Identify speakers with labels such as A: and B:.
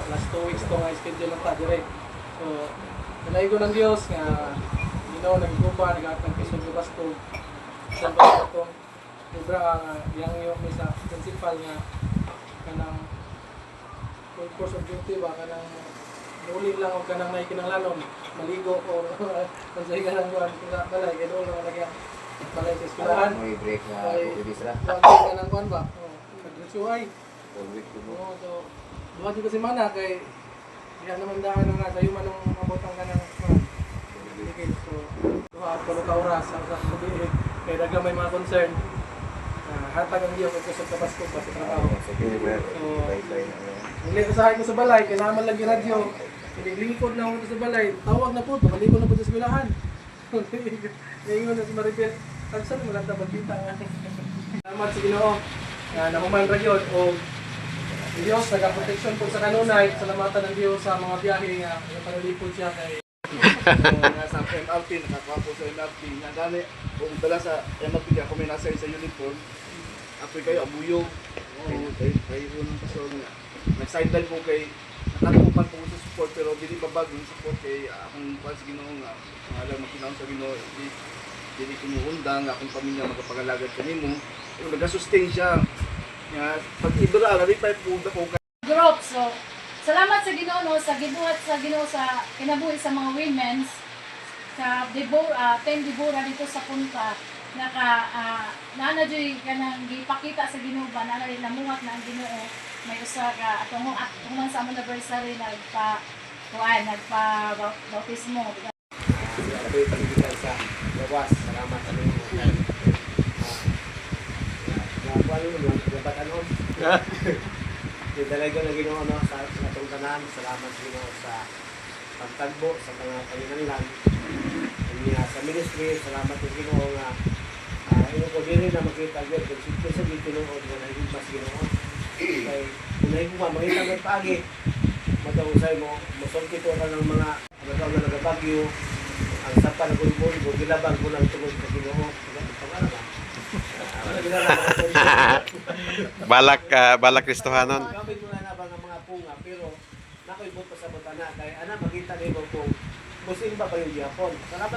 A: last 2 weeks to nga schedule lang ta dire. So nalaigo ng Dios nga nagkupa nag-atang kisod sa basto. Sa basto sobra nga yang yung misa principal nga kanang full course of duty ba kanang uling lang og kanang may kinahanglanon maligo o unsay kanang kuan sa balay kay doon lang lagyan balay sa eskwelahan
B: May break na pwede sila.
A: wag kanang kuan ba nagdiretso ay
B: All week mo.
A: oo so duha jud ka semana kay diha naman daan nga sayo man ang abotang kanang kuan so duha ka oras ang sa gabi kay daga may mga concern hatag ang Diyos kusog ka basto ba sa trabaho
B: Sa Gilbert,
A: So,
B: bye-bye na yan.
A: hindi usahay ko sa balay, kailangan lagi radyo. Lingkod na ako sa balay, tawag na po, bumalik ko na po sa eskwelahan. Ngayon na si Maribel, tagsan mo lang na magbita nga. Salamat sa Ginoo, na nahuman radyo o Diyos, nag-protection po sa kanunay, salamatan ng Diyos sa mga biyahe nga, panalipod siya kay
C: Nasa MRT, nakakuha po sa MRT. Nga gani, kung dala sa MRT, ako may nasa sa uniform. Ako kayo, abuyog. Kayo yung pastor nga. Nag-sideline po kay, nakatupan po sa support, pero hindi babag yung support kay akong pas Ginoo nga. Ang alam magkinahon sa Ginoo, hindi kumuundang, akong pamilya magkapagalagad kanimo. Pero nag-sustain siya. Nga, pag ibara, nalipay po ko
D: Group, so salamat sa Ginoo no, sa gibuhat sa Ginoo sa kinabuhi sa mga women's sa Deborah, 10 Deborah dito sa punta naka nana joy kanang gipakita sa Ginoo ba nana rin namuhat na ang Ginoo may usa ka atong man sa among anniversary nagpa bautismo.
B: Ako'y pagbibigan sa lawas. Salamat sa mga nakuha nyo, dapat ano? Yung talaga na ginawa no, sa atong tanan, salamat sa Ginoo sa pagtagbo sa mga panginanglan. Sa ministry, salamat sa Ginoo nga yung ko din na makita agad kung sino sa gitinuod nga nahihimas Ginoo. Kaya kung nahihimas, makita agad paagi, matahusay mo, masulti ko ka ng mga nagaw na nagabagyo, ang sapa na gulbol, gilabang ko ng tungod sa Ginoo. Pangalan ba?
E: Balak Kristohanon.
B: Gamit mo na ba ng mga punga, pero nako'y buto sa butana. Kaya makita nimo kung musim ba kayo Japon. Salamat.